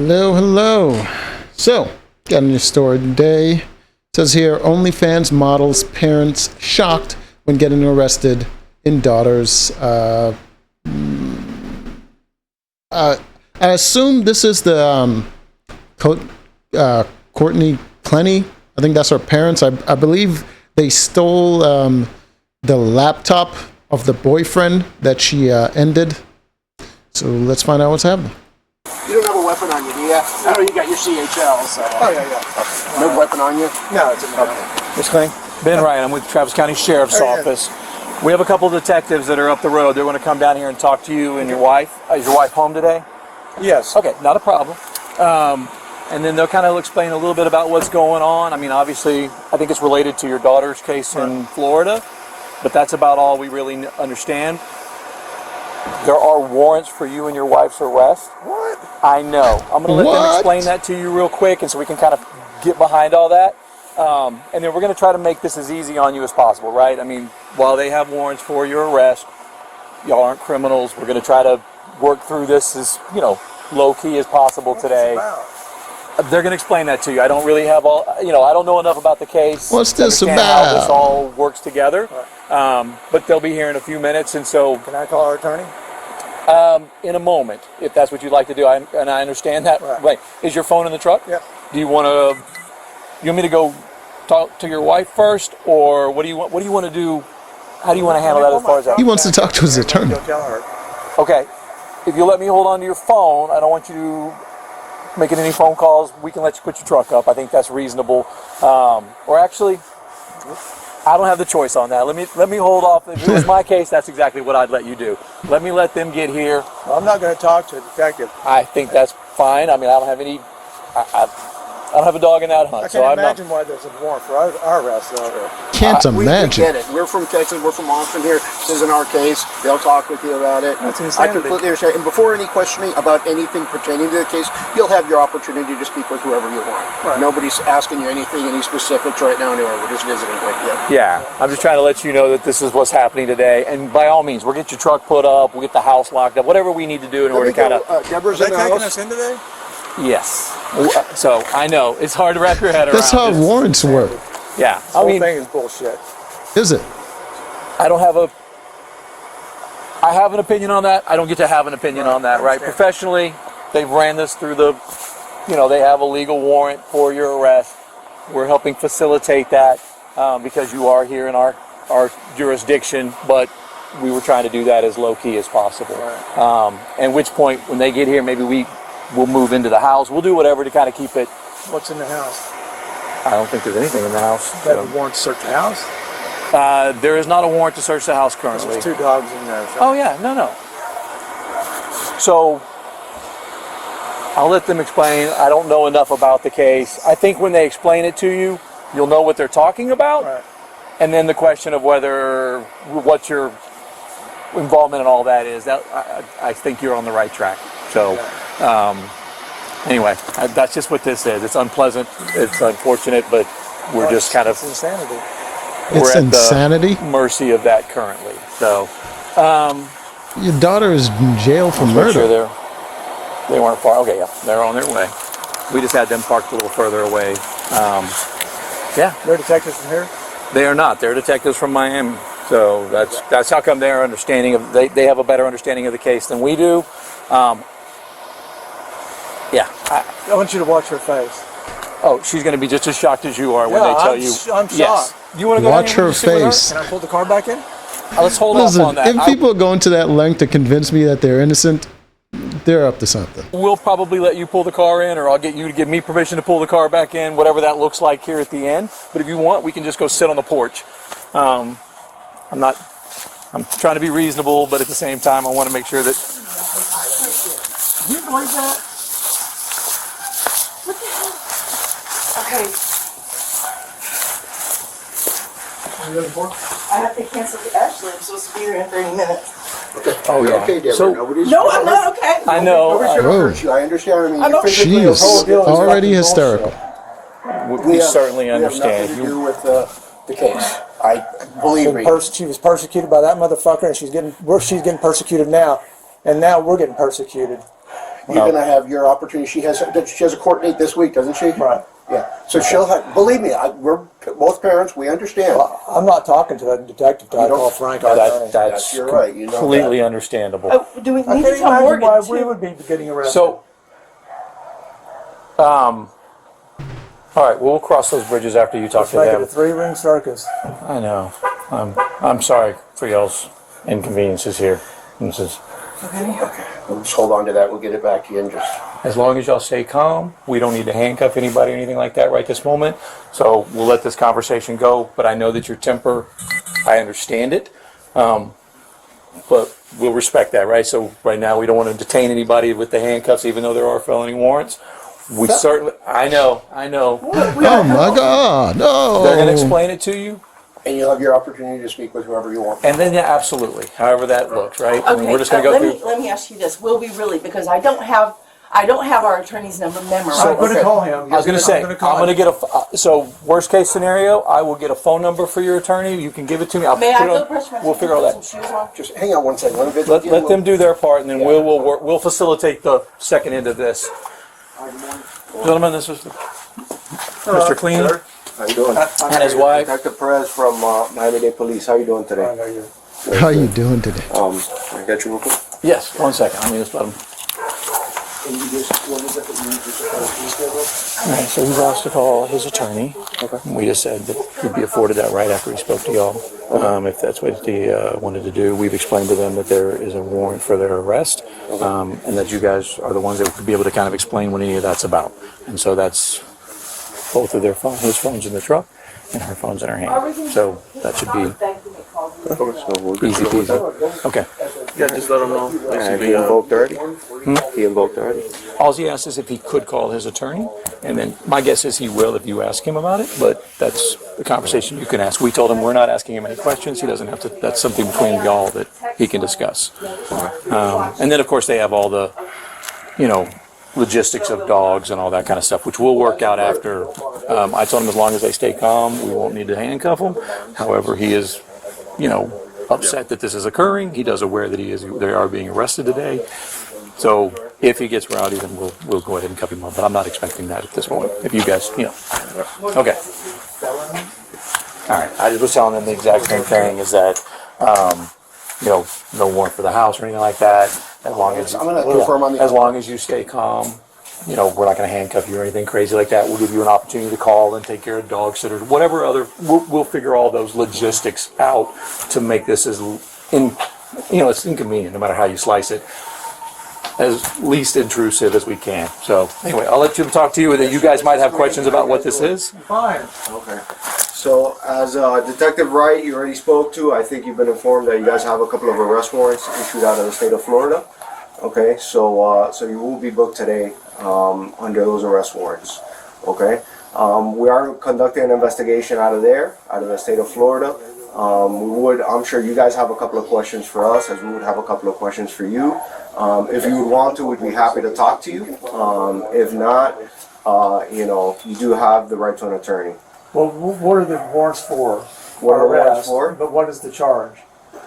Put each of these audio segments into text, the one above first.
Hello, hello. So, got a new story today. It says here, OnlyFans models parents shocked when getting arrested in daughter's. I assume this is the Courtney Clenny. I think that's her parents. I believe they stole the laptop of the boyfriend that she ended. So let's find out what's happening. You don't have a weapon on you, do you? I know you got your CHL, so... Oh, yeah. No weapon on you? No, it's a no. Okay. Miss Clean? Ben Ryan, I'm with the Travis County Sheriff's Office. We have a couple of detectives that are up the road. They want to come down here and talk to you and your wife. Is your wife home today? Yes. Okay, not a problem. And then they'll kind of explain a little bit about what's going on. I mean, obviously, I think it's related to your daughter's case in Florida, but that's about all we really understand. There are warrants for you and your wife's arrest. What? I know. I'm going to let them explain that to you real quick, and so we can kind of get behind all that. And then we're going to try to make this as easy on you as possible, right? I mean, while they have warrants for your arrest, y'all aren't criminals. We're going to try to work through this as, low-key as possible today. They're going to explain that to you. I don't really have all, I don't know enough about the case. What's this about? How this all works together. But they'll be here in a few minutes, and so... Can I call our attorney? In a moment, if that's what you'd like to do. And I understand that. Right. Is your phone in the truck? Yeah. Do you want me to go talk to your wife first, or what do you want to do? How do you want to handle that as far as that? He wants to talk to his attorney. Go tell her. Okay. If you let me hold on to your phone, I don't want you making any phone calls. We can let you put your truck up. I think that's reasonable. Or actually, I don't have the choice on that. Let me hold off. If it was my case, that's exactly what I'd let you do. Let me let them get here. Well, I'm not going to talk to a detective. I think that's fine. I mean, I don't have any. I don't have a dog in that hunt. I can't imagine why there's a warrant for our arrest, though. Can't imagine. We get it. We're from Texas. We're from Austin here. This isn't our case. They'll talk with you about it. That's I insanity. completely understand. And before any questioning about anything pertaining to the case, you'll have your opportunity to speak with whoever you want. Right. Nobody's asking you anything, any specifics right now anyway. We're just visiting with you. Yeah, I'm just trying to let you know that this is what's happening today. And by all means, we'll get your truck put up. We'll get the house locked up. Whatever we need to do in order to kind of... Deborah's Is in that the taking house. us in today? Yes. So I know it's hard to wrap your head around. That's how warrants work. Yeah. The whole thing is bullshit. Is it? I have an opinion on that. I don't get to have an opinion on that, right? Professionally, they've ran this through they have a legal warrant for your arrest. We're helping facilitate that because you are here in our jurisdiction, but we were trying to do that as low-key as possible. Right. At which point, when they get here, maybe we'll move into the house. We'll do whatever to kind of keep it. What's in the house? I don't think there's anything in the house. Is that a warrant to search the house? There is not a warrant to search the house currently. There's 2 dogs in there. So. Oh yeah, no. So I'll let them explain. I don't know enough about the case. I think when they explain it to you, you'll know what they're talking about. Right. And then the question of what your involvement in all that is, that I think you're on the right track. So anyway, that's just what this is. It's unpleasant. It's unfortunate, but we're just kind of... It's insanity. It's insanity? The mercy of that currently. So... Your daughter is in jail for murder. Sure they weren't far. Okay, yeah, they're on their way. We just had them parked a little further away. They're detectives from here? They are not. They're detectives from Miami. So that's how come their understanding of they have a better understanding of the case than we do. I want you to watch her face. Oh, she's going to be just as shocked as you are when they tell you. I'm shocked. Yes. You want to go Watch ahead and her sit with face. Can I pull the car back in? Let's hold Listen, off on that. if people are going to that length to convince me that they're innocent, they're up to something. We'll probably let you pull the car in, or I'll get you to give me permission to pull the car back in, whatever that looks like here at the end. But if you want, we can just go sit on the porch. I'm trying to be reasonable, but at the same time, I want to make sure that... Can you believe that? What the hell? Okay. I have to cancel the Ashley. I'm supposed to be there in 30 minutes. Okay. Oh, yeah. Okay, Deborah. So- Nobody's No, I'm not okay. I know. Nobody's going to hurt you. I understand. I mean, I know. you're physically She's whole deal is already fucking hysterical. bullshit. We certainly We have understand. nothing to do with the case. I believe me. She was persecuted by that motherfucker, and she's getting persecuted now, and now we're getting persecuted. You're gonna have your opportunity. She has a court date this week, doesn't she? Right. Yeah. So she'll have. Believe me, we're both parents. We understand. Well, I'm not talking to that detective till I call Frank. our attorney. That's You're right. You know completely that. understandable. Oh, do we I need can't to tell imagine Morgan why too? we would be getting arrested. So, all right, we'll cross those bridges after you talk Let's to make it them. a 3-ring circus. I know. I'm sorry for y'all's inconveniences here. This is, We'll just hold on to that. We'll get it back to you in just. as long as y'all stay calm, we don't need to handcuff anybody or anything like that right this moment. So we'll let this conversation go. But I know that your temper, I understand it. But we'll respect that, right? So right now we don't want to detain anybody with the handcuffs, even though there are felony warrants. We certainly, I know. Oh my God! No. They're going to explain it to you. And you'll have your opportunity to speak with whoever you want. And then, yeah, absolutely. However that looks, right? I mean, Okay, we're just going to go through. let me ask you this: will we really? Because I don't have our attorney's number memorized. I'm going to call him. I was going to say, I'm going to get so worst case scenario, I will get a phone number for your attorney. You can give it to me. I'll May put I it go on- brush my We'll teeth figure all and put that. some shoes on? Just hang on one second. Let them do their part, and then we'll facilitate the second end of this. Gentlemen, this is Mr. Clean How you doing? and his wife. Detective Perez from Miami-Dade Police. How you doing I today? know you. How you doing today? I got you real quick. Yes, 1 second. Let me just let him. All right, so he's asked to call his attorney. Okay. We just said that he'd be afforded that right after he spoke to y'all. If that's what he wanted to do, we've explained to them that there is a warrant for their arrest, and that you guys are the ones that would be able to kind of explain what any of that's about. And so that's both of his phones in the truck, and her phone's in her hand. So that should be easy peasy. Okay. Yeah, just let him know. Have he invoked already? He invoked already? All he asked is if he could call his attorney, and then my guess is he will if you ask him about it, but that's the conversation you can ask. We told him we're not asking him any questions. He doesn't have to, that's something between y'all that he can discuss. And then, of course, they have all the, logistics of dogs and all that kind of stuff, which we'll work out after. I told him as long as they stay calm, we won't need to handcuff him. However, he is, upset that this is occurring. He does aware that they are being arrested today. So if he gets rowdy, then we'll go ahead and cuff him up. But I'm not expecting that at this point. If you guys, okay. All right. I just was telling them the exact same thing. Is that no warrant for the house or anything like that. As long as I'm gonna confirm on the. as long as you stay calm. We're not going to handcuff you or anything crazy like that. We'll give you an opportunity to call and take care of dog sitters, whatever other. We'll figure all those logistics out to make this it's inconvenient, no matter how you slice it, as least intrusive as we can. So anyway, I'll let Jim talk to you. You guys might have questions about what this is. Fine. Okay. So, as Detective Wright, you already spoke to, I think you've been informed that you guys have a couple of arrest warrants issued out of the state of Florida. Okay, so you will be booked today under those arrest warrants. Okay, we are conducting an investigation out of the state of Florida. I'm sure you guys have a couple of questions for us, as we would have a couple of questions for you. If you would want to, we'd be happy to talk to you. If not, you do have the right to an attorney. Well, what are the warrants for? What are the warrants Arrest, for? But what is the charge?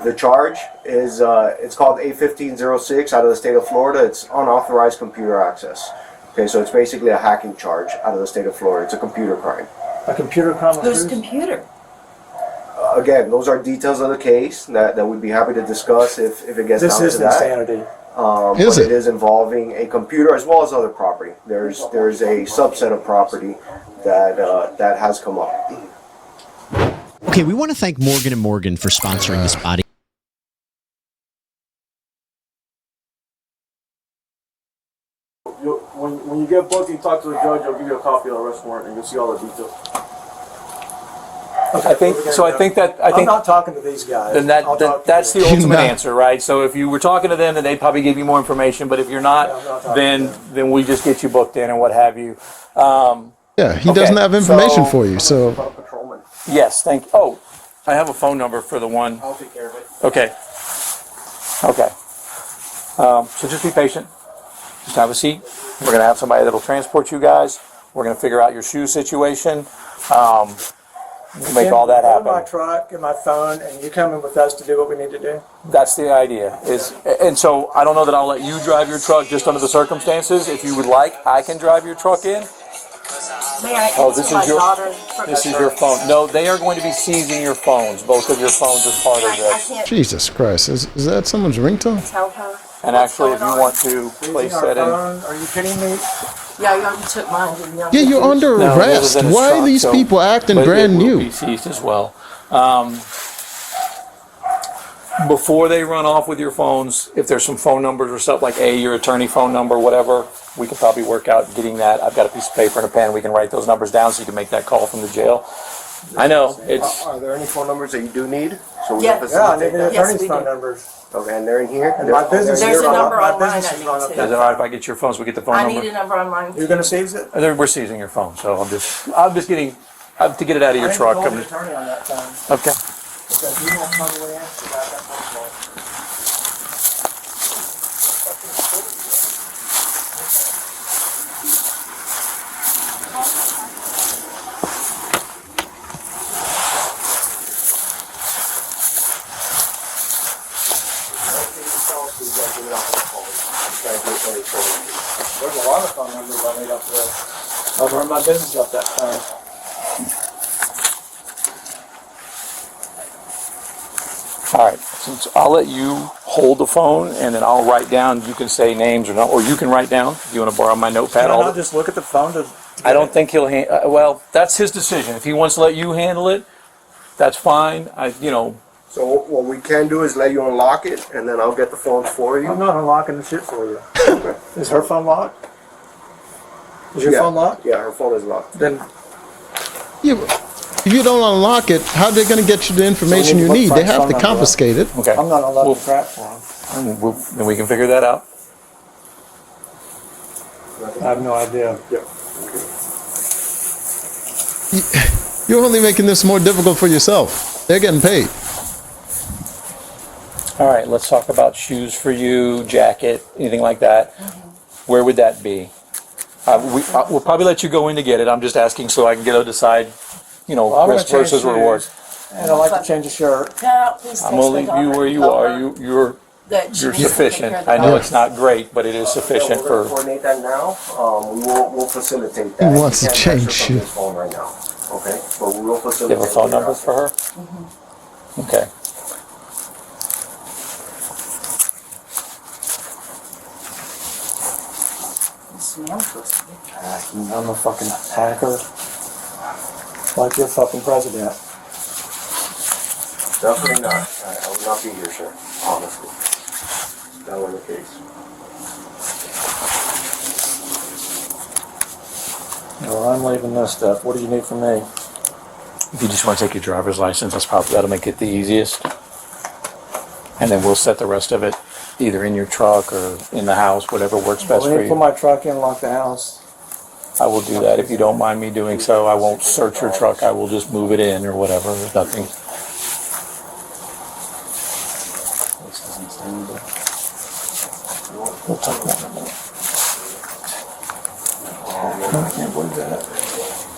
The charge is, it's called A1506 out of the state of Florida. It's unauthorized computer access. Okay, so it's basically a hacking charge out of the state of Florida. It's a computer crime. A computer crime? Whose computer? Again, those are details of the case that we'd be happy to discuss if it gets This down is to that. insanity. But Is it? it is involving a computer as well as other property. There's a subset of property that has come up. Okay, we want to thank Morgan & Morgan for sponsoring this body. When you get booked, you talk to the judge, he'll give you a copy of the arrest warrant and you'll see all the details. I think I'm not talking to these guys. then I'll talk to that's you. the ultimate not. answer, right? So if you were talking to them, then they'd probably give you more information. But if you're not, Yeah, I'm not talking to then we just get you booked in and what have you. Yeah, he Okay, doesn't have information so- for you. So Patrolman. Yes, thank you. Oh, I have a phone number for the one. I'll take care of it. Okay. So just be patient. Just have a seat. We're going to have somebody that'll transport you guys. We're going to figure out your shoe situation. We'll make all that Go to my happen. truck and my phone, and you come in with us to do what we need to do. That's the idea. And so I don't know that I'll let you drive your truck just under the circumstances. If you would like, I can drive your truck in. May I Oh, answer this my is your daughter? this is your phone. No, they are going to be seizing your phones, both of your phones as part of I this. can't Jesus Christ. Is that someone's ringtone? tell her. And what's actually, if you going on. want to place Using our that in. phone? Are you kidding me? Yeah, you already took mine, didn't you? Yeah, you're under No, this arrest. is in his Why are trunk, these so- people acting but brand it will new? be seized as well. Before they run off with your phones, if there's some phone numbers or stuff like your attorney phone number, whatever, we can probably work out getting that. I've got a piece of paper and a pen. We can write those numbers down so you can make that call from the jail. I know it's. Are there any phone numbers that you do need? So we Yeah. can Yeah, I facilitate need the that. Yes, attorney's we phone do. numbers. Okay, and they're in here? And my business There's is a on- number my online business I is need on to. up Is there. it all right if I get your phones? We get the phone I number. need a number online. You're gonna seize it? We're seizing your phone, so I'm just getting to get it out of your I need to truck. call I'm the just, attorney on that phone, okay. because he won't probably answer that phone call. There's a lot of phone numbers I need up there. I'll run my business up that phone. All right, since I'll let you hold the phone and then I'll write down. You can say names or not, or you can write down. If you want to borrow my notepad, Can I I'll- not just look at the phone to? I don't think he'll. Well, that's his decision. If he wants to let you handle it, that's fine. So what we can do is let you unlock it, and then I'll get the phones for I'm you. not unlocking the shit for you. Is her phone locked? Is your Yeah. phone locked? Yeah, her phone is locked. Then Yeah, if you don't unlock it, how are they going to get you the information you look need? for They his have phone to number, right? confiscate it. Okay. I'm not unlocking Well, crap for him. then we can figure that out. I have no idea. You're only making this more difficult for yourself. They're getting paid. All right. Let's talk about shoes for you, jacket, anything like that. Where would that be? We'll probably let you go in to get it. I'm just asking so I can get to decide. I'm gonna Risk change versus shoes, reward. And I'd like to change a shirt. No, please I'm text gonna my leave daughter you where and you tell are. her You're that she you're needs to take sufficient. care of the I know dog. it's not great, but it is sufficient We're gonna for. coordinate that now. We'll facilitate that. He wants We to can't change transfer from you. this phone right now. Okay, but we will You facilitate. have a phone it number after. for her? Okay. I'm a fucking hacker. Like your fucking president. Definitely not. I will not be here, sir. Honestly, that wasn't the case. Well, I'm leaving this stuff. What do you need from me? If you just want to take your driver's license, that'll make it the easiest. And then we'll set the rest of it either in your truck or in the house, whatever works best We for need to put you. my truck in and lock the house. I will do that if you don't mind me doing so. I won't search your truck. I will just move it in or whatever. There's nothing. We'll talk about it in a minute. I can't believe that.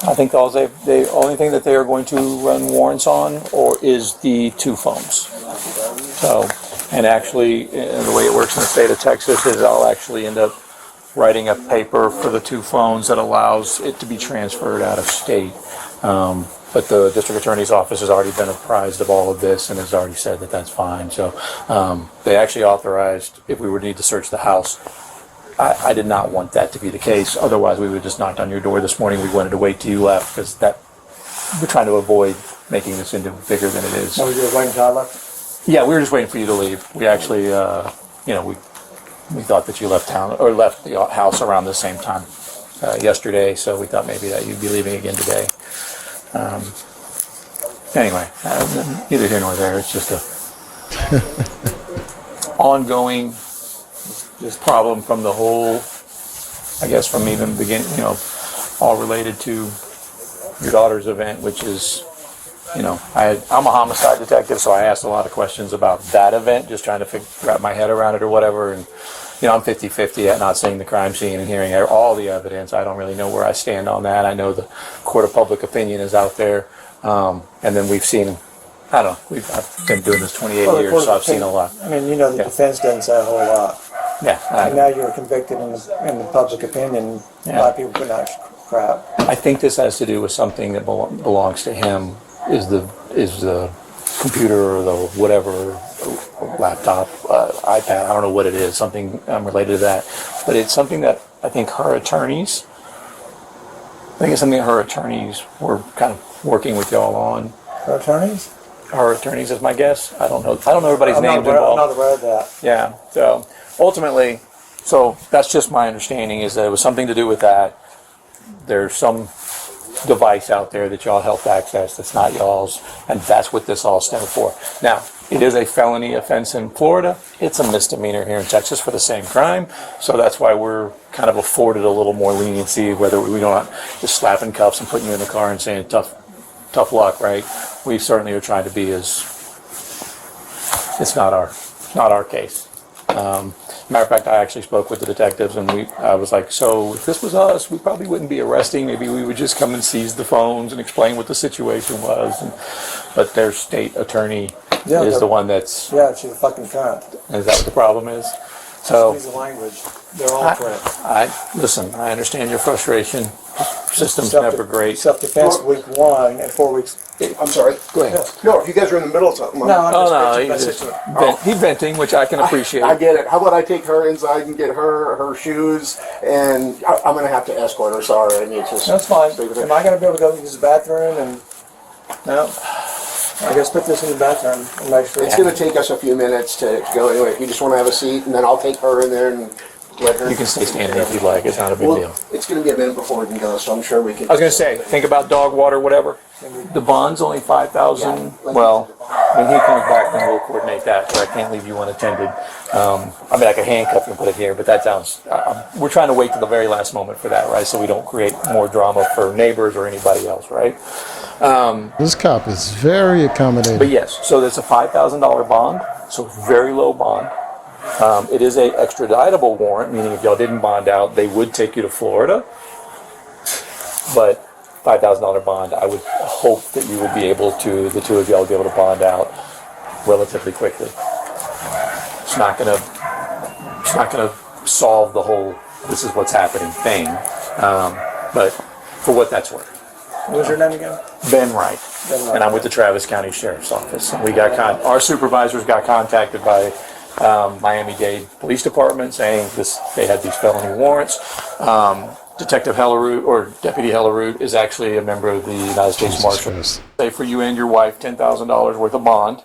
I think the only thing that they are going to run warrants on is the two phones. So, and actually, the way it works in the state of Texas is I'll actually end up writing a paper for the two phones that allows it to be transferred out of state. But the district attorney's office has already been apprised of all of this and has already said that that's fine. So they actually authorized if we would need to search the house. I did not want that to be the case. Otherwise, we would have just knocked on your door this morning. We wanted to wait till you left because we're trying to avoid making this into bigger than it is. Oh, you're waiting till I left? Yeah, we were just waiting for you to leave. We actually, we thought that you left town or left the house around the same time yesterday, so we thought maybe that you'd be leaving again today. Anyway, neither here nor there. It's just a ongoing problem from the whole, I guess, from even the beginning. All related to your daughter's event, which is. I'm a homicide detective, so I asked a lot of questions about that event, just trying to wrap my head around it or whatever. And I'm 50-50 at not seeing the crime scene and hearing all the evidence. I don't really know where I stand on that. I know the court of public opinion is out there. And then we've seen, I don't know, I've been doing this 28 years, so I've seen a lot. I mean, the defense doesn't say a whole lot. Yeah. And now you're convicted in the public opinion. A lot of people put out crap. I think this has to do with something that belongs to him, is the computer or the whatever, laptop, iPad, I don't know what it is, something related to that. But it's something that I think her attorneys were kind of working with y'all on. Her attorneys? Her attorneys is my guess. I don't know everybody's names I'm involved. not aware of that. Yeah, so ultimately, that's just my understanding, is that it was something to do with that. There's some device out there that y'all helped access that's not y'all's, and that's what this all stemmed for. Now, it is a felony offense in Florida. It's a misdemeanor here in Texas for the same crime, so that's why we're kind of afforded a little more leniency, whether we don't just slapping cuffs and putting you in the car and saying tough luck, right? We certainly are trying to be it's not our case. Matter of fact, I actually spoke with the detectives, and I was like, so if this was us, we probably wouldn't be arresting. Maybe we would just come and seize the phones and explain what the situation was. But their state attorney is the one that's... Yeah, she's a fucking cunt. Is that what the problem is? So She's the language. They're all correct. Listen, I understand your frustration. System's never great. Self-defense week 1 and 4 weeks. I'm sorry. Go ahead. No, if you guys are in the middle of something. He's venting, which I can appreciate. I get it. How about I take her inside and get her shoes, and I'm going to have to escort her. Sorry, I need to. That's fine. Am I going to be able to go use the bathroom? And no, I guess put this in the bathroom and make sure. It's going to take us a few minutes to go anyway. If you just want to have a seat, and then I'll take her in there and let her. You can stay standing if you'd like. It's not a big deal. It's going to be a minute before we can go, so I'm sure we can. I was going to say, think about dog water, whatever. The bond's only $5,000. Well, when he comes back, then we'll coordinate that. But I can't leave you unattended. I could handcuff you and put it here, but that sounds. We're trying to wait to the very last moment for that, right? So we don't create more drama for neighbors or anybody else, right? This cop is very accommodating. But yes, so there's a $5,000 bond, so very low bond. It is a extraditable warrant, meaning if y'all didn't bond out, they would take you to Florida. But $5,000 bond, I would hope that you would be able to, the two of y'all, be able to bond out relatively quickly. It's not gonna solve the whole "this is what's happening" thing, but for what that's worth. What was your name again? Ben Wright, and I'm with the Travis County Sheriff's Office. We got our supervisors got contacted by Miami-Dade Police Department saying they had these felony warrants. Detective Helleroot, or Deputy Helleroot, is actually a member of the United States Marshals. Say for you and your wife $10,000 worth of bond,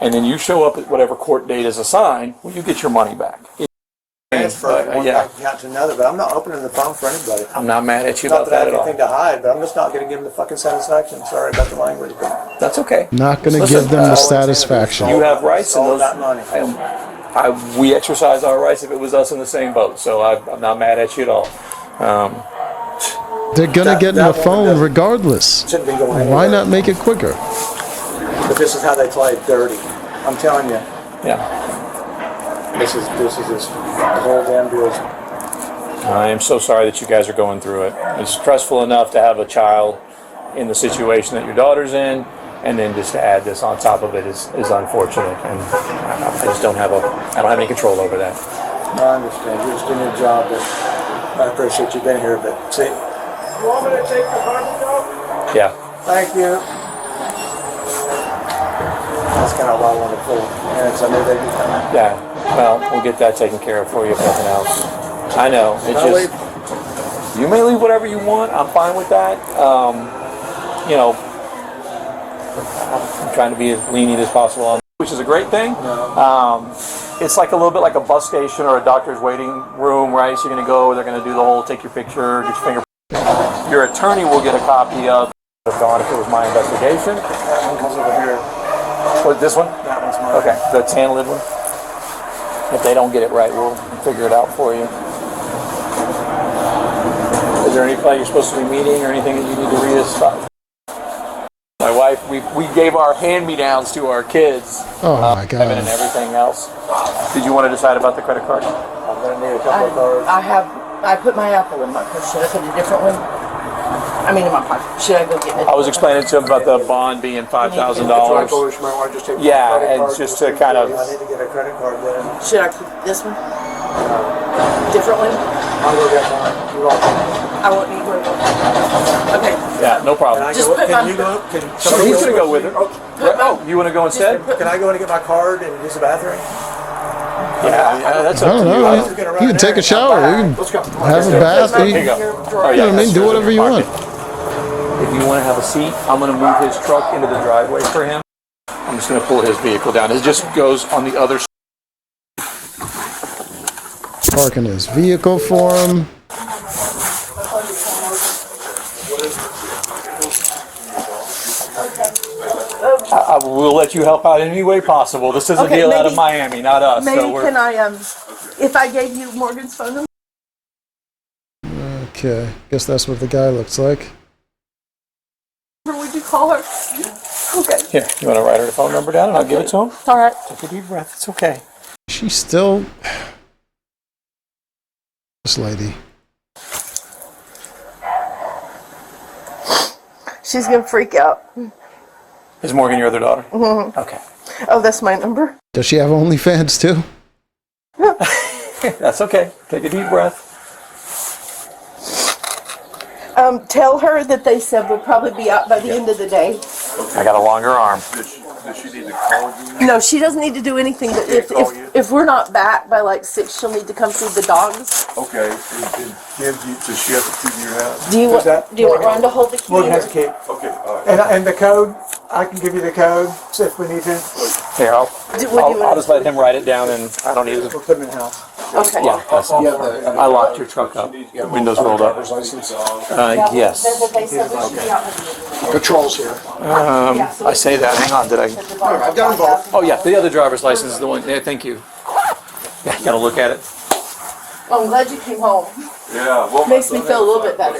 and then you show up at whatever court date is assigned, well, you get your money back. Transfer one account to another, but I'm not opening the phone for anybody. I'm not mad at you Not about that I that have at all. anything to hide, but I'm just not going to give them the fucking satisfaction. Sorry about the language, but That's okay. Not going to Listen, give them the satisfaction. You have rights it's in all those. about money. We exercise our rights if it was us in the same boat, so I'm not mad at you at all. They're going to get in the phone regardless. Shouldn't be going Why anywhere. not make it quicker? But this is how they play dirty. I'm telling you, Yeah. this is just the whole damn deal. I am so sorry that you guys are going through it. It's stressful enough to have a child in the situation that your daughter's in, and then just to add this on top of it is unfortunate. And I just don't have any control over that. I understand. You're just doing your job, but I appreciate you being here. But see, you want me to take the garbage out? Yeah. Thank you. That's kind of what I wanted to pull. And I knew they'd be coming. Yeah. Well, we'll get that taken care of for you if nothing else. I know. It's just you may leave whatever you want. I'm fine with that. I'm trying to be as lenient as possible on, which is a great thing. It's like a little bit like a bus station or a doctor's waiting room, right? So you're going to go, they're going to do the whole take your picture, get your fingerprint. Your attorney will get a copy of gone if it was my investigation. That one comes over here. What, this one? That one's mine. Okay, the tan lid one. If they don't get it right, we'll figure it out for you. Is there anybody you're supposed to be meeting or anything that you need to read us? My wife, we gave our hand-me-downs to our kids. Oh my Evan and God. everything else. Did you want to decide about the credit card? need a couple of cards. I put my Apple in my purse. Should I put a different one? I mean, in my pocket. Should I go get it? I was explaining to him about the bond being $5,000. You might want to just take Yeah, my credit and card, just to kind of. I need to get a credit card then. Should I keep this one? Different one? I'll go get mine. You all. I won't need one. Okay. Yeah, no problem. Just put can my- you go? Can So he's gonna go with her. Oh, you want to go instead? Can I go in and get my card and use the bathroom? Yeah, that's I up don't to you. know. You can take a shower. You can have a bath. Here you You go. Oh, know what I mean? Do whatever you want. If you want to have a seat, I'm going to move his truck into the driveway for him. I'm just going to pull his vehicle down. It just goes on the other side. Parking his vehicle for him. I will let you help out in any way possible. This is a Okay, deal out of maybe- Miami, not us. Maybe So we're, can I if I gave you Morgan's phone number? Okay, guess that's what the guy looks like. Would you call her? Okay. here, you want to write her phone number down and I'll give it to him? All right. Take a deep breath. It's okay. She's still... This lady. She's gonna freak out. Is Morgan your other daughter? Mm-hmm. Okay. Oh, that's my number. Does she have OnlyFans too? That's okay. Take a deep breath. Tell her that they said we'll probably be out by the end of the day. I got a longer arm. Does she need to call you? No, she doesn't need to do anything. But if we're not back by like 6, she'll need to come see the dogs. Okay. And Kim, does she have the key to your house? Do you What's want? that? Do you want Ron to hold the key? Morgan has a or- key. Okay, all right. And the code, I can give you the code so if we need to. Here, Do- what do you I'll want? just let him write it down and I don't need it. We'll put them in the house. Okay. Yeah, that's I locked your truck up. Windows rolled up. License. Yes. They said we should be out by the end of the day. Patrols here. I say that. Hang on. Did I? I've got them both. Oh, yeah. The other driver's license is the one. Yeah, thank you. Yeah, you gotta look at it. Oh, I'm glad you came home. Yeah, well, Makes me feel a little bit better.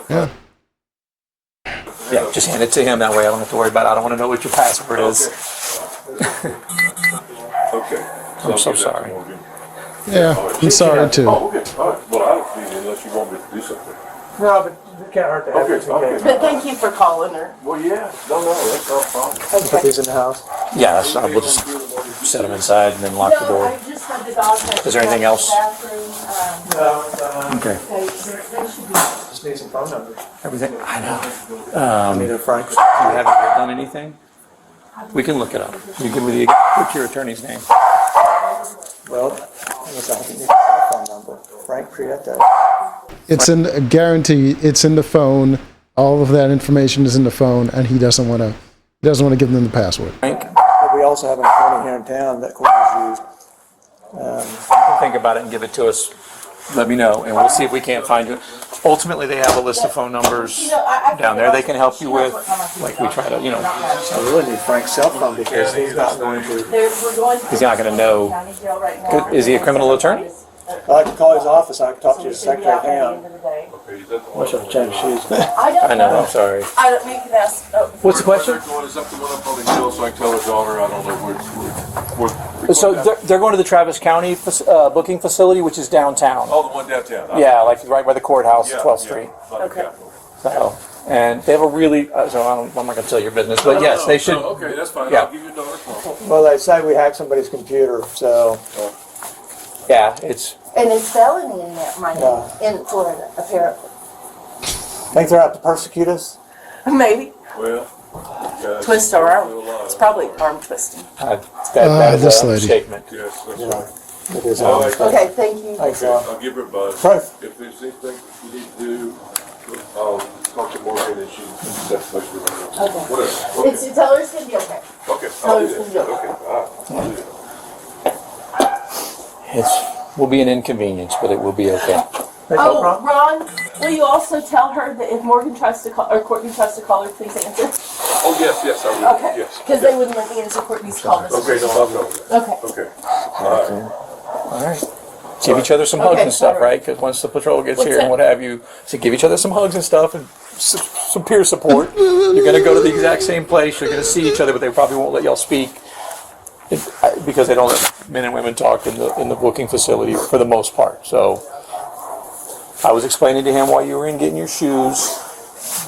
Yeah. Yeah, just hand it to him. That way I don't have to worry about it. I don't want to know what your password is. Okay. I'm so sorry. Yeah, I'm sorry too. Oh, okay, all right. Well, I don't need it unless you want me to do something. No, but it can't hurt to have Okay, this in case. But thank you for calling her. Well, yeah, no, that's not a problem. Put these in the house. Yeah, that's, we'll just set them inside and then lock the door. just had the dogs. Is there anything else? No, Okay. just need some phone numbers. Everything. I know. I need a Frank's. You haven't yet done anything? We can look it up. You give me what's your attorney's name? Well, I guess I need a cell phone number. Frank Prieto. It's in a guarantee. It's in the phone. All of that information is in the phone, and he doesn't want to. He doesn't want to give them the password. Frank? But we also have an attorney here in town that Courtney's used. You can think about it and give it to us. Let me know, and we'll see if we can't find you. Ultimately, they have a list of phone numbers down there they can help you with. Like we try to, I really need Frank's cell phone because he's not going to. he's not going to know. Is he a criminal attorney? I can call his office. I can talk to his secretary down. Okay, is that the Wish I could change shoes. I know. I'm sorry. I don't make an ask. Oh. What's the question? one? Is that the one up on the hill so I can tell her daughter? I don't know where. So they're going to the Travis County booking facility, which is downtown. Oh, the one downtown. Yeah, like right by the courthouse, Yeah, 12th yeah, Street. by the Okay. Capitol. So, and they have a really. So I'm not going to tell your business, but yes, they should. No, okay, that's fine. Yeah. I'll give you a daughter's phone. Well, they say we hacked somebody's computer, so Yeah, it's. And it's felony in that Miami, in Florida, apparently. think they're out to persecute us. Maybe. Well, yeah, Twist our arm. It's probably arm twisting. That is this a lady. statement. yes, that's You right. know, it is. All right. Okay, thank you. Thanks, Okay, Ron. I'll give her a buzz. Right. If there's anything you need to do, I'll talk to Morgan and she that's much for Okay. whatever. Okay. It's, tell her it's gonna be okay. Okay, Tell I'll her do it's that. gonna be okay. Okay, all right. I'll do that. It will be an inconvenience, but it will be okay. Hey, Oh, Ron? Ron, will you also tell her that if Morgan tries to call, or Courtney tries to call her, please answer? Oh, yes, I will. Okay. Yes. Because they wouldn't let me answer Courtney's call this Okay, no, I'll know that. Okay. Okay. All right. All right. Give each other some hugs Okay, and stuff, all right? right. Because once the patrol gets What's here and that? what have you, so give each other some hugs and stuff and some peer support. You're going to go to the exact same place. You're going to see each other, but they probably won't let y'all speak. because they don't let men and women talk in the booking facility for the most part. So I was explaining to him while you were in getting your shoes.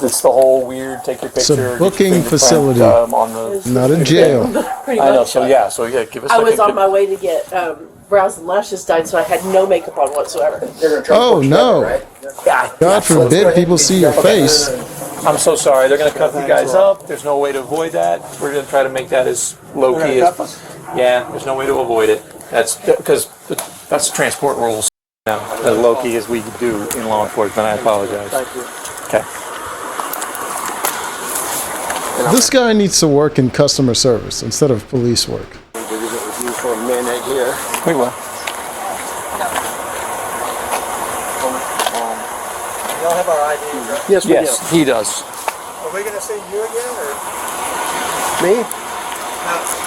It's the whole weird take your It's a picture. booking facility, not a jail. Pretty I know. much. So yeah, give us. I was on my way to get brows and lashes dyed, so I had no makeup on whatsoever. They're gonna try to Oh put you together, no! right? Yeah, God forbid people see your face. I'm so sorry. They're going to cuff you guys up. There's no way to avoid that. We're going to try to make that as low key as. Yeah, there's no way to avoid it. That's because that's transport rules now. As low key as we do in law enforcement. I apologize. Thank you. Okay. This guy needs to work in customer service instead of police work. Did it with you for a minute here. We will. Y'all have our IDs, right? Yes, we Yes, he does. Are we gonna see you again, or? do. Me?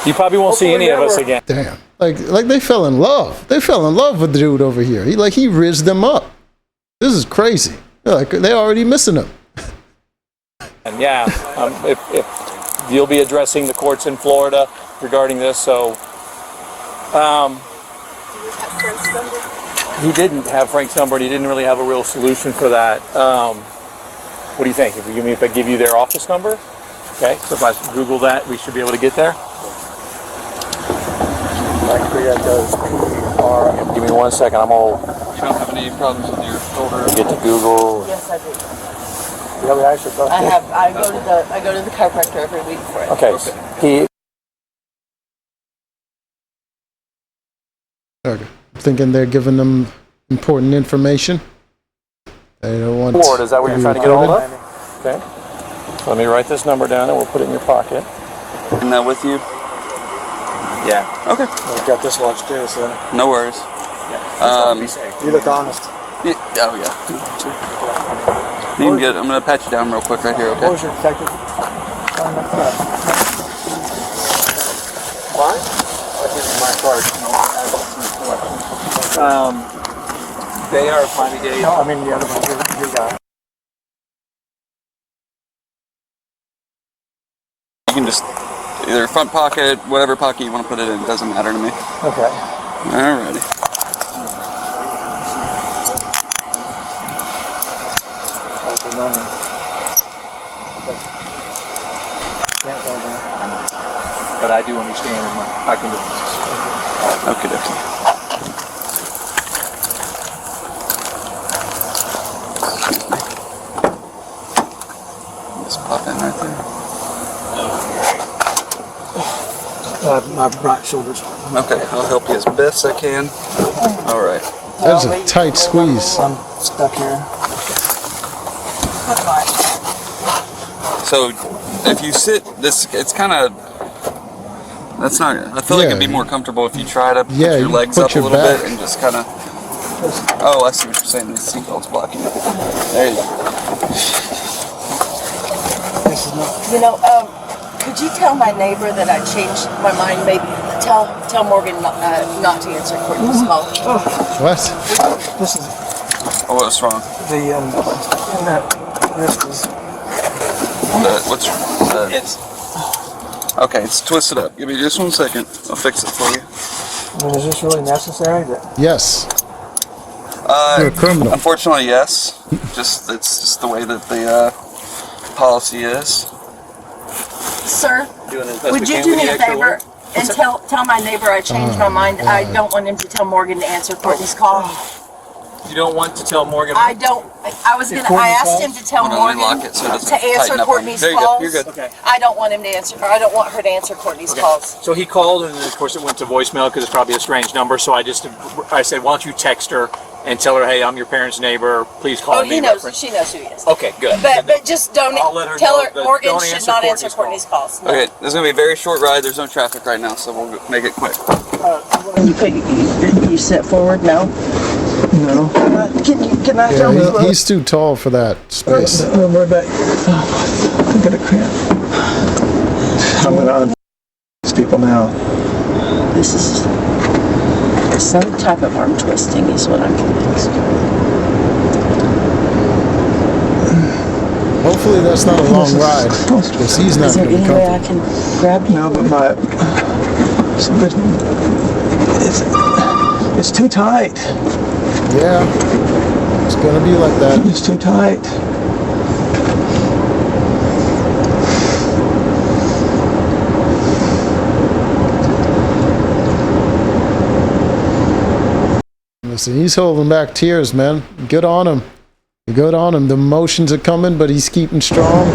You probably won't see any of us again. Damn. Like they fell in love. They fell in love with the dude over here. He rizzed them up. This is crazy. They're already missing him. And yeah, if you'll be addressing the courts in Florida regarding this, so he didn't have Frank's number, and he didn't really have a real solution for that. What do you think? If I give you their office number, okay? So if I Google that, we should be able to get there. Give me 1 second. I'm all. You don't have any problems with your shoulder? Get to Google. Yes, I do. Yeah, we actually both. I have. I go to the chiropractor every week for it. Okay. He. Okay. Thinking they're giving them important information. They don't want. Florida, is that what to you're be trying to get hold recorded. of? Okay. So let me write this number down, and we'll put it in your pocket. Isn't that with you? Yeah. Okay. We've got this watch too, so. No worries. You look honest. Yeah, oh yeah. You can get. I'm gonna pat you down real quick right here. What Okay. was your detective? Mine? This is my card. They are Miami-Dade. No, I mean the other one. Your guy. You can just either front pocket, whatever pocket you want to put it in. Doesn't matter to me. Okay. Alrighty. But I do understand, and I can do this. Okay, okay. Just pop in right there. My right shoulder's. Okay, I'll help you as best I can. All right. That's a tight squeeze. I'm stuck here. So if you sit, it's kind of. That's not. I feel like it'd be more comfortable if you try to put your legs up a little bit and just kind of. Oh, I see what you're saying. The seatbelt's blocking it. There you go. You know, could you tell my neighbor that I changed my mind? Maybe tell Morgan not to answer Courtney's call. What? This is Oh, what's wrong? the this is. What's it's. Okay, it's twisted up. Give me just 1 second. I'll fix it for you. I mean, is this really necessary? Yes. You're a criminal. Unfortunately, yes. It's just the way that the policy is. Sir, would you do me a favor and tell my neighbor I changed my mind? I don't want him to tell Morgan to answer Courtney's call. You don't want to tell Morgan? I don't. I asked him to tell Morgan to answer Courtney's calls. You're good. Okay. I don't want him to answer, or I don't want her to answer Courtney's calls. So he called, and of course it went to voicemail because it's probably a strange number. So I said, why don't you text her and tell her, hey, I'm your parents' neighbor. Please call me. She knows who he is. Okay, good. But just don't I'll let her tell know her that Morgan don't should answer not answer Courtney's Courtney's calls. No. Okay, this is gonna be a very short ride. There's no traffic right now, so we'll make it quick. You sit forward now. No. Can I tell you? He's too tall for that space. I'm right back. I'm gonna cramp. I'm gonna these people now. This is some type of arm twisting is what I'm convinced. Hopefully that's not a long ride, because he's not Is there going to be any way I comfortable. can grab you? No, but my It's too tight. Yeah, it's gonna be like that. It's too tight. Listen, he's holding back tears, man. Good on him. Good on him. The emotions are coming, but he's keeping strong.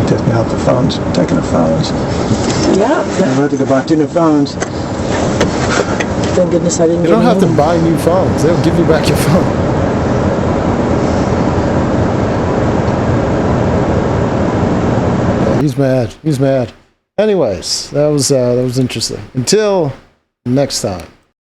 Taking out the phones. Taking the phones. Yeah. I'm about to go buy 2 new phones. Thank goodness I didn't. You don't have to buy new phones. They'll give you back your phone. He's mad. He's mad. Anyways, that was interesting. Until next time.